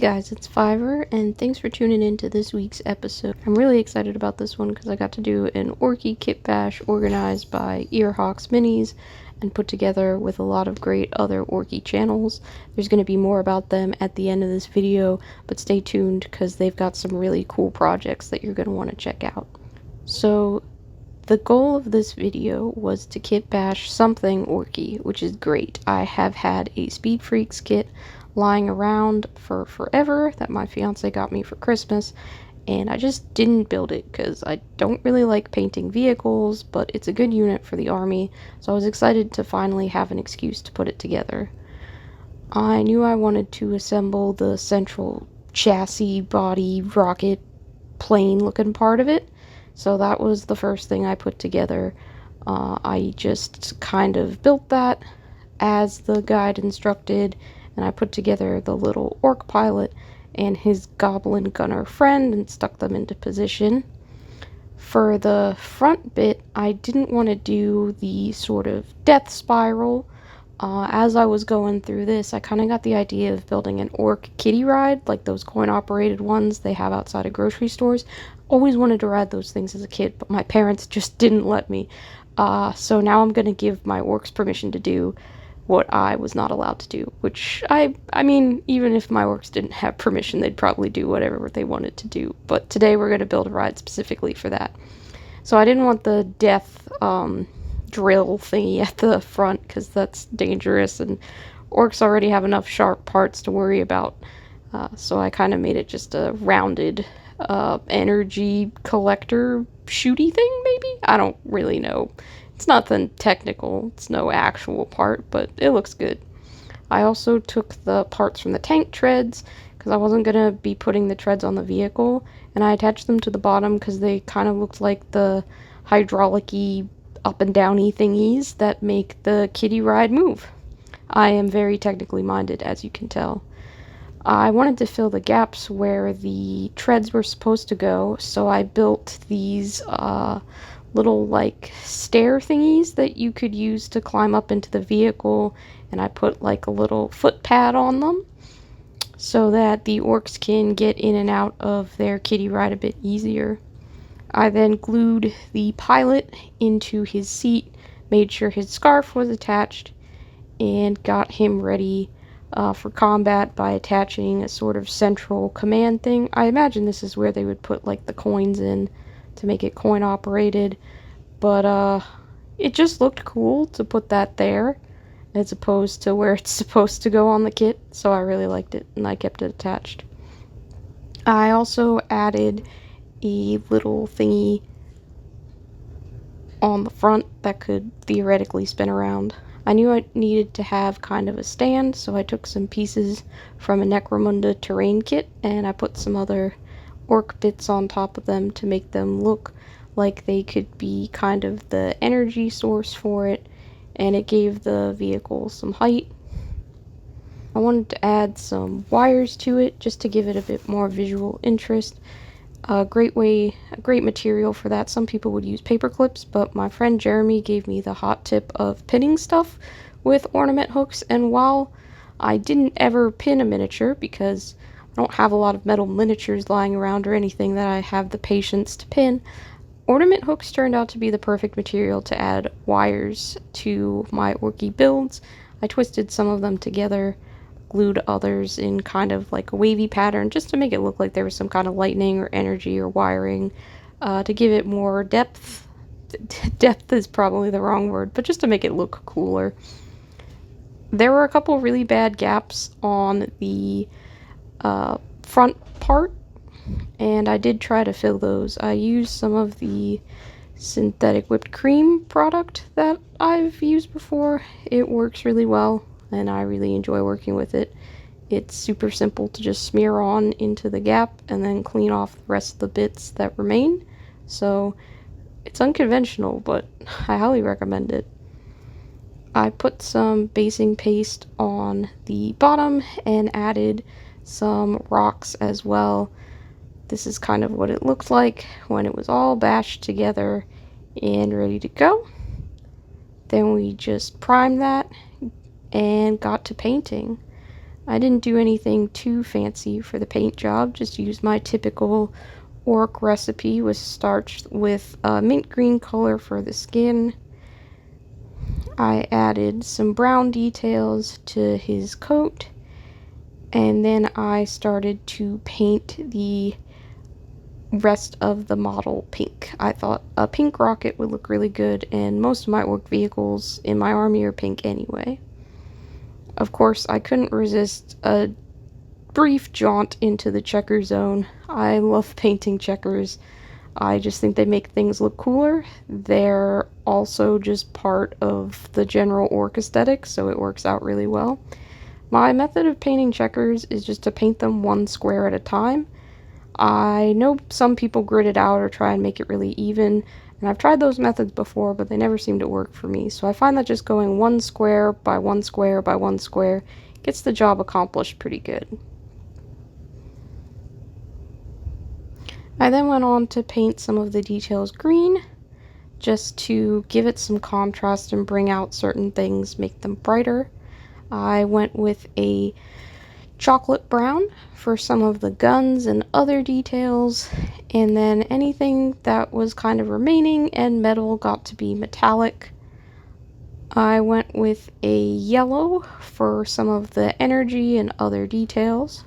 guys, it's Fiverr, and thanks for tuning in to this week's episode. I'm really excited about this one because I got to do an Orky Kitbash organized by Earhawks Minis and put together with a lot of great other Orky channels. There's going to be more about them at the end of this video, but stay tuned because they've got some really cool projects that you're going to want to check out. So, the goal of this video was to kitbash something Orky, which is great. I have had a Speed Freaks kit lying around for forever that my fiance got me for Christmas, and I just didn't build it because I don't really like painting vehicles, but it's a good unit for the army, so I was excited to finally have an excuse to put it together. I knew I wanted to assemble the central chassis, body, rocket, plane looking part of it, so that was the first thing I put together. I just kind of built that as the guide instructed, and I put together the little orc pilot and his goblin gunner friend and stuck them into position. For the front bit, I didn't want to do the sort of death spiral. As I was going through this, I kind of got the idea of building an Ork Kiddie ride, like those coin-operated ones they have outside of grocery stores. Always wanted to ride those things as a kid, but my parents just didn't let me. So now I'm going to give my orcs permission to do what I was not allowed to do, which I mean, even if my orcs didn't have permission, they'd probably do whatever they wanted to do. But today we're going to build a ride specifically for that. So I didn't want the death drill thingy at the front because that's dangerous, and orcs already have enough sharp parts to worry about. So I kind of made it just a rounded energy collector shooty thing, maybe? I don't really know. It's nothing technical, it's no actual part, but it looks good. I also took the parts from the tank treads, because I wasn't going to be putting the treads on the vehicle, and I attached them to the bottom because they kind of looked like the hydraulic-y, up and downy thingies that make the kiddie ride move. I am very technically minded, as you can tell. I wanted to fill the gaps where the treads were supposed to go, so I built these little like stair thingies that you could use to climb up into the vehicle, and I put like a little foot pad on them so that the orcs can get in and out of their kiddie ride a bit easier. I then glued the pilot into his seat, made sure his scarf was attached, and got him ready for combat by attaching a sort of central command thing. I imagine this is where they would put like the coins in to make it coin operated, but it just looked cool to put that there as opposed to where it's supposed to go on the kit, so I really liked it and I kept it attached. I also added a little thingy on the front that could theoretically spin around. I knew I needed to have kind of a stand, so I took some pieces from a Necromunda terrain kit and I put some other orc bits on top of them to make them look like they could be kind of the energy source for it, and it gave the vehicle some height. I wanted to add some wires to it just to give it a bit more visual interest. A great material for that. Some people would use paper clips, but my friend Jeremy gave me the hot tip of pinning stuff with ornament hooks, and while I didn't ever pin a miniature because I don't have a lot of metal miniatures lying around or anything that I have the patience to pin, ornament hooks turned out to be the perfect material to add wires to my orky builds. I twisted some of them together, glued others in kind of like a wavy pattern just to make it look like there was some kind of lightning or energy or wiring to give it more depth. Depth is probably the wrong word, but just to make it look cooler. There were a couple really bad gaps on the front part, and I did try to fill those. I used some of the synthetic whipped cream product that I've used before. It works really well, and I really enjoy working with it. It's super simple to just smear on into the gap and then clean off the rest of the bits that remain. So it's unconventional, but I highly recommend it. I put some basing paste on the bottom and added some rocks as well. This is kind of what it looked like when it was all bashed together and ready to go. Then we just primed that and got to painting. I didn't do anything too fancy for the paint job, just used my typical Ork recipe with starch with mint green color for the skin. I added some brown details to his coat, and then I started to paint the rest of the model pink. I thought a pink rocket would look really good, and most of my Ork vehicles in my army are pink anyway. Of course, I couldn't resist a brief jaunt into the checker zone. I love painting checkers. I just think they make things look cooler. They're also just part of the general Ork aesthetic, so it works out really well. My method of painting checkers is just to paint them one square at a time. I know some people grid it out or try and make it really even, and I've tried those methods before, but they never seem to work for me. So I find that just going one square by one square by one square gets the job accomplished pretty good. I then went on to paint some of the details green, just to give it some contrast and bring out certain things, make them brighter. I went with a chocolate brown for some of the guns and other details, and then anything that was kind of remaining and metal got to be metallic. I went with a yellow for some of the energy and other details.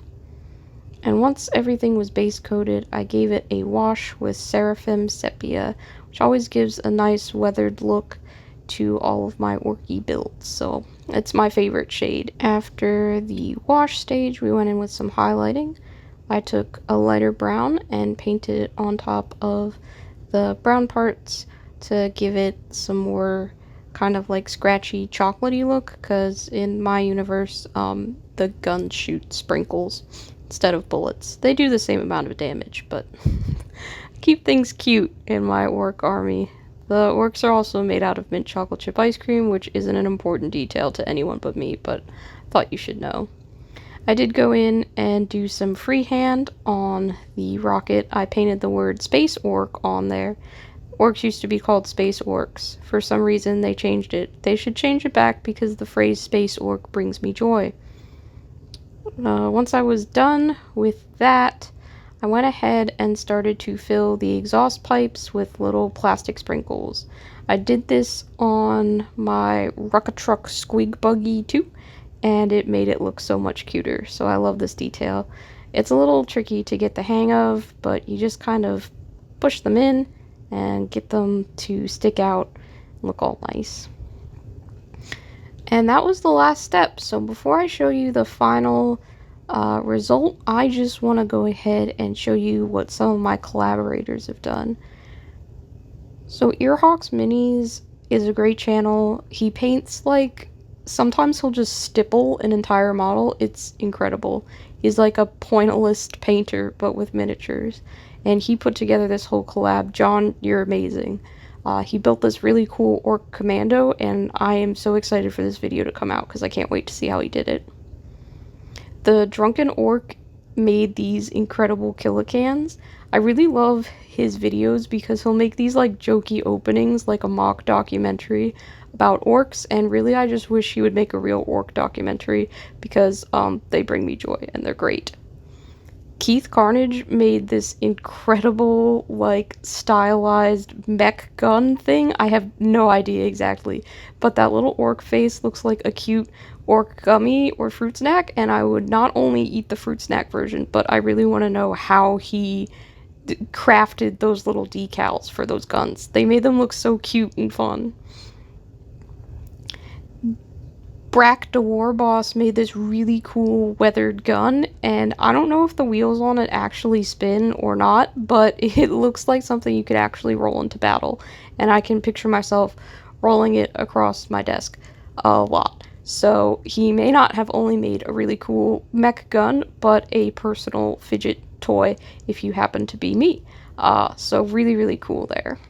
And once everything was base coated, I gave it a wash with Seraphim Sepia, which always gives a nice weathered look to all of my Orky builds, so it's my favorite shade. After the wash stage, we went in with some highlighting. I took a lighter brown and painted it on top of the brown parts to give it some more kind of like scratchy chocolatey look, because in my universe the guns shoot sprinkles instead of bullets. They do the same amount of damage, but keep things cute in my Ork army. The Orks are also made out of mint chocolate chip ice cream, which isn't an important detail to anyone but me, but I thought you should know. I did go in and do some freehand on the rocket. I painted the word Space Ork on there. Orks used to be called Space Orks. For some reason, they changed it. They should change it back because the phrase Space Ork brings me joy. Once I was done with that, I went ahead and started to fill the exhaust pipes with little plastic sprinkles. I did this on my Ruckatruck Squig Buggy too, and it made it look so much cuter, so I love this detail. It's a little tricky to get the hang of, but you just kind of push them in and get them to stick out and look all nice. And that was the last step, so before I show you the final result, I just want to go ahead and show you what some of my collaborators have done. So Earhawk's Minis is a great channel. He paints like, sometimes he'll just stipple an entire model. It's incredible. He's like a pointillist painter, but with miniatures. And he put together this whole collab. John, you're amazing. He built this really cool Ork Commando, and I am so excited for this video to come out because I can't wait to see how he did it. The Drunken Ork made these incredible Killicans. I really love his videos because he'll make these like jokey openings, like a mock documentary about orcs, and really I just wish he would make a real orc documentary because they bring me joy and they're great. Keith Carnage made this incredible, like, stylized mech gun thing. I have no idea exactly, but that little orc face looks like a cute orc gummy or fruit snack, and I would not only eat the fruit snack version, but I really want to know how he crafted those little decals for those guns. They made them look so cute and fun. Brack the War Boss made this really cool weathered gun, and I don't know if the wheels on it actually spin or not, but it looks like something you could actually roll into battle, and I can picture myself rolling it across my desk a lot. So he may not have only made a really cool mech gun, but a personal fidget toy if you happen to be me. So really, really cool there.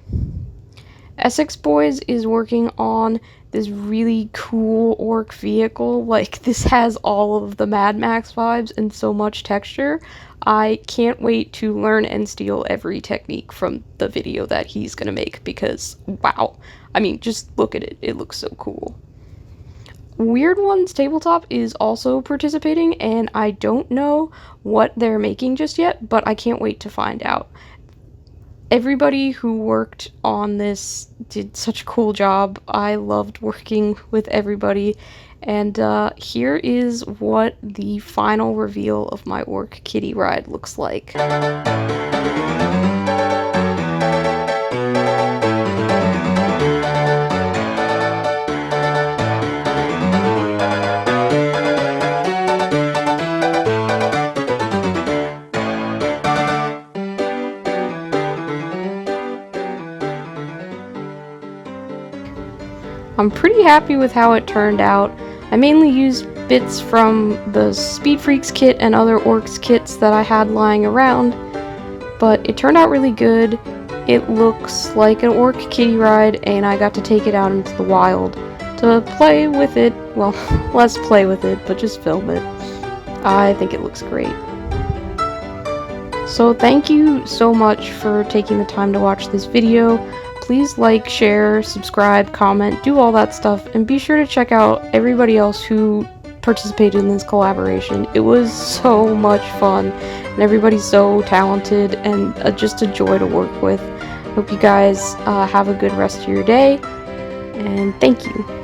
Essex Boys is working on this really cool orc vehicle. Like, this has all of the Mad Max vibes and so much texture. I can't wait to learn and steal every technique from the video that he's gonna make because, wow. I mean, just look at it. It looks so cool. Weird Ones Tabletop is also participating, and I don't know what they're making just yet, but I can't wait to find out. Everybody who worked on this did such a cool job. I loved working with everybody, and here is what the final reveal of my Ork Kiddie ride looks like. I'm pretty happy with how it turned out. I mainly used bits from the Speed Freaks kit and other Orks kits that I had lying around, but it turned out really good. It looks like an Ork Kiddie ride, and I got to take it out into the wild to play with it. Well, let's play with it, but just film it. I think it looks great. So thank you so much for taking the time to watch this video. Please like, share, subscribe, comment, do all that stuff, and be sure to check out everybody else who participated in this collaboration. It was so much fun, and everybody's so talented and just a joy to work with. Hope you guys have a good rest of your day, and thank you.